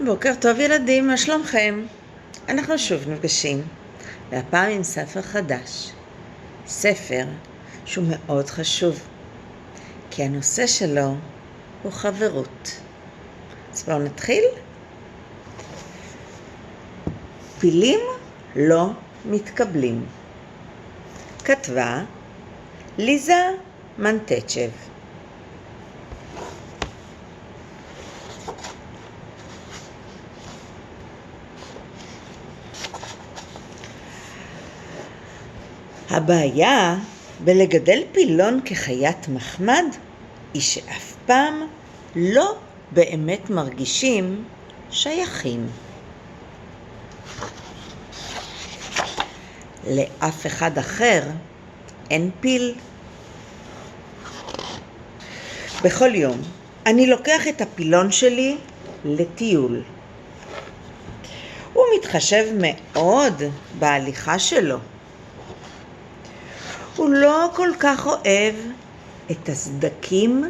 בוקר טוב ילדים, מה שלומכם? אנחנו שוב נפגשים, והפעם עם ספר חדש. ספר שהוא מאוד חשוב, כי הנושא שלו הוא חברות. אז בואו נתחיל. פילים לא מתקבלים. כתבה ליזה מנטצ'ב. הבעיה בלגדל פילון כחיית מחמד היא שאף פעם לא באמת מרגישים שייכים. לאף אחד אחר אין פיל. בכל יום אני לוקח את הפילון שלי לטיול. הוא מתחשב מאוד בהליכה שלו. הוא לא כל כך אוהב את הסדקים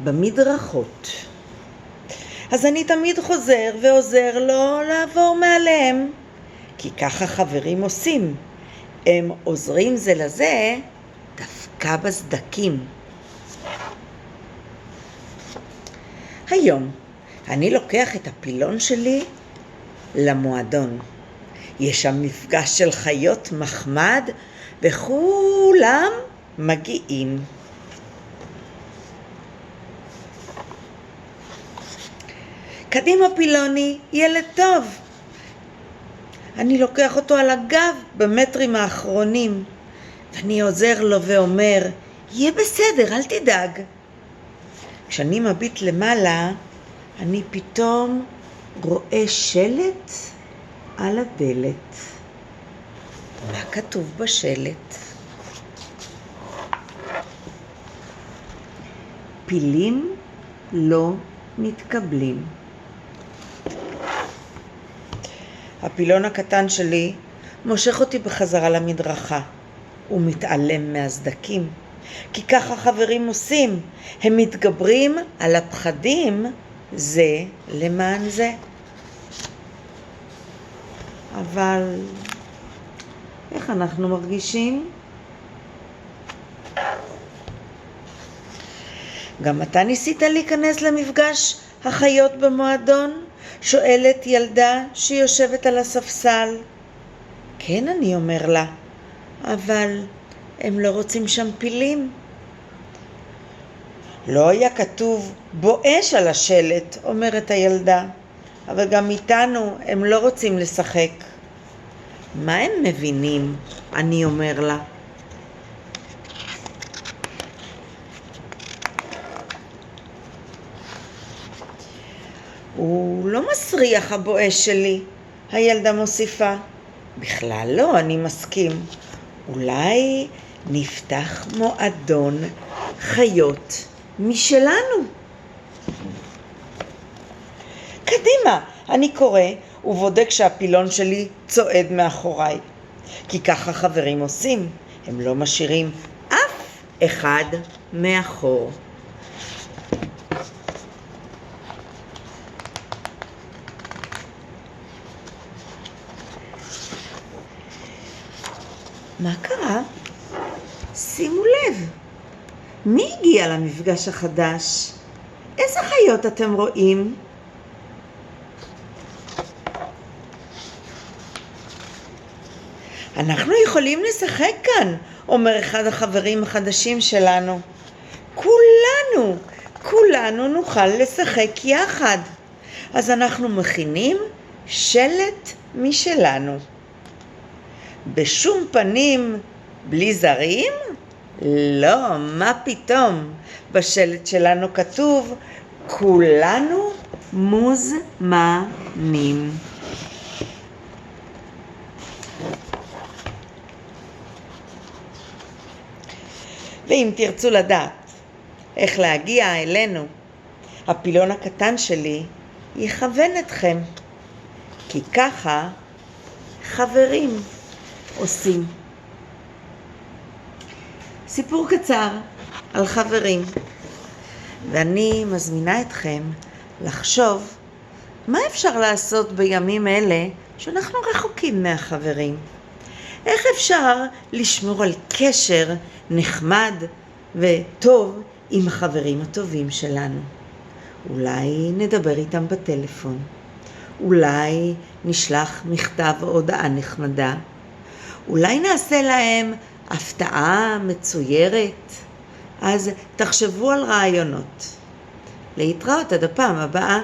במדרכות. אז אני תמיד חוזר ועוזר לו לעבור מעליהם, כי ככה חברים עושים. הם עוזרים זה לזה דווקא בסדקים. היום אני לוקח את הפילון שלי למועדון. יש שם מפגש של חיות מחמד וכולם מגיעים. קדימה פילוני, ילד טוב. אני לוקח אותו על הגב במטרים האחרונים, ואני עוזר לו ואומר, יהיה בסדר, אל תדאג. כשאני מביט למעלה, אני פתאום רואה שלט על הדלת. מה כתוב בשלט? פילים לא מתקבלים. הפילון הקטן שלי מושך אותי בחזרה למדרכה. הוא מתעלם מהסדקים, כי ככה חברים עושים. הם מתגברים על הפחדים זה למען זה. אבל איך אנחנו מרגישים? גם אתה ניסית להיכנס למפגש החיות במועדון? שואלת ילדה שיושבת על הספסל. כן, אני אומר לה, אבל הם לא רוצים שם פילים. לא היה כתוב בואש על השלט, אומרת הילדה, אבל גם איתנו הם לא רוצים לשחק. מה הם מבינים? אני אומר לה. הוא לא מסריח הבואש שלי, הילדה מוסיפה. בכלל לא, אני מסכים. אולי נפתח מועדון חיות משלנו. קדימה, אני קורא ובודק שהפילון שלי צועד מאחוריי. כי ככה חברים עושים, הם לא משאירים אף אחד מאחור. מה קרה? שימו לב, מי הגיע למפגש החדש? איזה חיות אתם רואים? אנחנו יכולים לשחק כאן, אומר אחד החברים החדשים שלנו. כולנו נוכל לשחק יחד. אז אנחנו מכינים שלט משלנו. בשום פנים בלי זרים? לא, מה פתאום? בשלט שלנו כתוב, כולנו מוזמנים. ואם תרצו לדעת איך להגיע אלינו, הפילון הקטן שלי יכוון אתכם, כי ככה חברים עושים. סיפור קצר על חברים, ואני מזמינה אתכם לחשוב מה אפשר לעשות בימים אלה שאנחנו רחוקים מהחברים? איך אפשר לשמור על קשר נחמד וטוב עם החברים הטובים שלנו? אולי נדבר איתם בטלפון, אולי נשלח מכתב או הודעה נחמדה, אולי נעשה להם הפתעה מצוירת. אז תחשבו על רעיונות. להתראות עד הפעם הבאה.